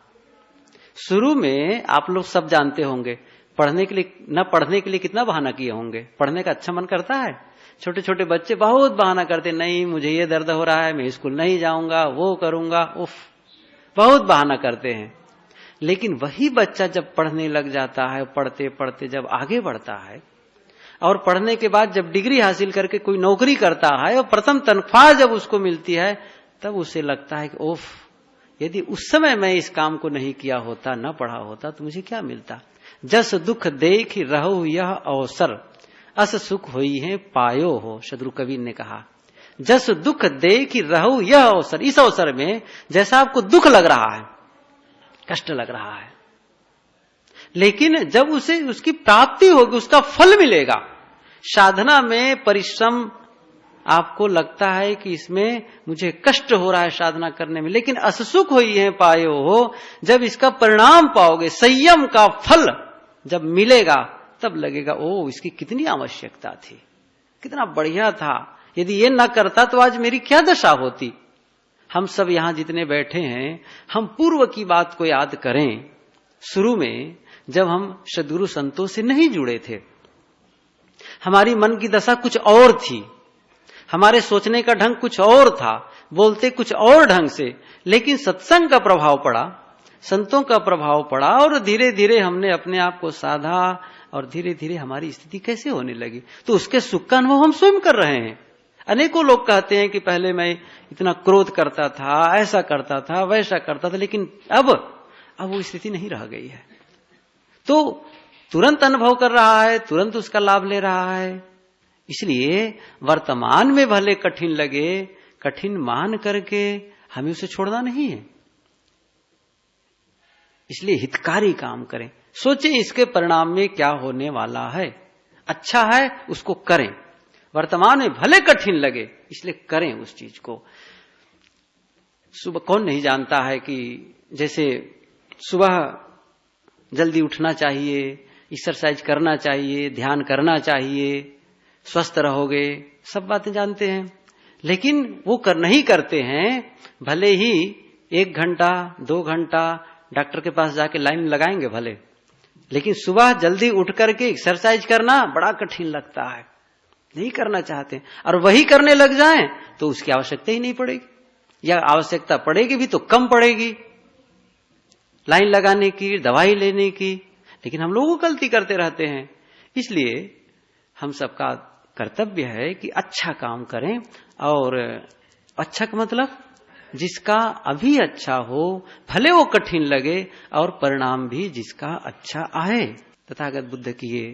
शुरू में आप लोग सब जानते होंगे, पढ़ने के लिए न पढ़ने के लिए कितना बहाना किए होंगे। पढ़ने का अच्छा मन करता है, छोटे छोटे बच्चे बहुत बहाना करते, नहीं मुझे ये दर्द हो रहा है, मैं स्कूल नहीं जाऊंगा, वो करूंगा, उफ, बहुत बहाना करते हैं। लेकिन वही बच्चा जब पढ़ने लग जाता है, पढ़ते पढ़ते जब आगे बढ़ता है और पढ़ने के बाद जब डिग्री हासिल करके कोई नौकरी करता है और प्रथम तनख्वाह जब उसको मिलती है, तब उसे लगता है कि ओफ, यदि उस समय मैं इस काम को नहीं किया होता, न पढ़ा होता, तो मुझे क्या मिलता। जस दुख देख रहो यह अवसर, अस सुख होई है पायो हो, शत्रु कबीर ने कहा। जस दुख देख रहो यह अवसर, इस अवसर में जैसा आपको दुख लग रहा है, कष्ट लग रहा है, लेकिन जब उसे उसकी प्राप्ति होगी, उसका फल मिलेगा। साधना में परिश्रम आपको लगता है कि इसमें मुझे कष्ट हो रहा है साधना करने में, लेकिन असुख हुई है पायो हो, जब इसका परिणाम पाओगे, संयम का फल जब मिलेगा, तब लगेगा ओ इसकी कितनी आवश्यकता थी, कितना बढ़िया था, यदि ये न करता तो आज मेरी क्या दशा होती। हम सब यहां जितने बैठे हैं, हम पूर्व की बात को याद करें। शुरू में जब हम सद्गुरु संतों से नहीं जुड़े थे, हमारी मन की दशा कुछ और थी, हमारे सोचने का ढंग कुछ और था, बोलते कुछ और ढंग से, लेकिन सत्संग का प्रभाव पड़ा, संतों का प्रभाव पड़ा और धीरे धीरे हमने अपने आप को साधा और धीरे धीरे हमारी स्थिति कैसे होने लगी। तो उसके सुख का अनुभव हम स्वयं कर रहे हैं। अनेकों लोग कहते हैं कि पहले मैं इतना क्रोध करता था, ऐसा करता था, वैसा करता था, लेकिन अब वो स्थिति नहीं रह गई है। तो तुरंत अनुभव कर रहा है, तुरंत उसका लाभ ले रहा है। इसलिए वर्तमान में भले कठिन लगे, कठिन मान करके हमें उसे छोड़ना नहीं है। इसलिए हितकारी काम करें, सोचें इसके परिणाम में क्या होने वाला है, अच्छा है उसको करें। वर्तमान में भले कठिन लगे, इसलिए करें उस चीज को। सुबह कौन नहीं जानता है कि जैसे सुबह जल्दी उठना चाहिए, एक्सरसाइज करना चाहिए, ध्यान करना चाहिए, स्वस्थ रहोगे, सब बातें जानते हैं, लेकिन वो नहीं करते हैं। भले ही 1 घंटा 2 घंटा डॉक्टर के पास जाके लाइन लगाएंगे भले, लेकिन सुबह जल्दी उठ करके एक्सरसाइज करना बड़ा कठिन लगता है, नहीं करना चाहते। और वही करने लग जाएं तो उसकी आवश्यकता ही नहीं पड़ेगी, या आवश्यकता पड़ेगी भी तो कम पड़ेगी, लाइन लगाने की, दवाई लेने की। लेकिन हम लोग गलती करते रहते हैं। इसलिए हम सबका कर्तव्य है कि अच्छा काम करें, और अच्छा का मतलब जिसका अभी अच्छा हो, भले वो कठिन लगे, और परिणाम भी जिसका अच्छा आए। तथागत बुद्ध की ये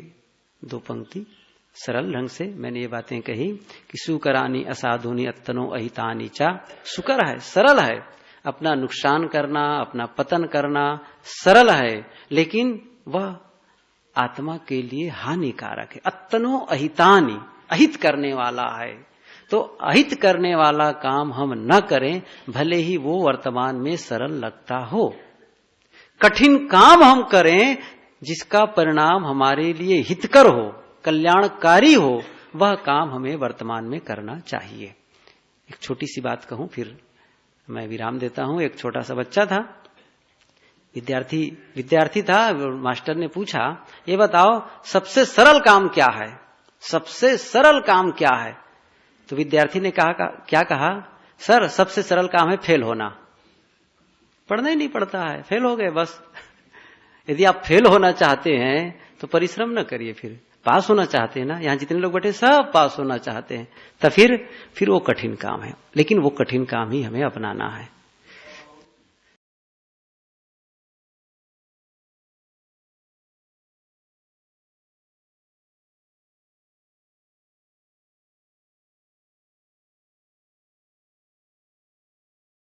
2 पंक्ति सरल ढंग से मैंने ये बातें कही कि सुकरानी असाधुनी अत्तनो अहितानी चा। सुकर है, सरल है, अपना नुकसान करना, अपना पतन करना सरल है, लेकिन वह आत्मा के लिए हानिकारक है। अत्तनो अहितानि, अहित करने वाला है। तो अहित करने वाला काम हम न करें, भले ही वो वर्तमान में सरल लगता हो। कठिन काम हम करें जिसका परिणाम हमारे लिए हितकर हो, कल्याणकारी हो, वह काम हमें वर्तमान में करना चाहिए। एक छोटी सी बात कहूं, फिर मैं विराम देता हूं। एक छोटा सा बच्चा था, विद्यार्थी था। मास्टर ने पूछा, ये बताओ सबसे सरल काम क्या है? सबसे सरल काम क्या है? तो विद्यार्थी ने क्या कहा? सर, सबसे सरल काम है फेल होना। पढ़ना ही नहीं पड़ता है, फेल हो गए बस। यदि आप फेल होना चाहते हैं तो परिश्रम न करिए। फिर पास होना चाहते हैं ना, यहां जितने लोग बैठे सब पास होना चाहते हैं, तो फिर वो कठिन काम है। लेकिन वो कठिन काम ही हमें अपनाना है।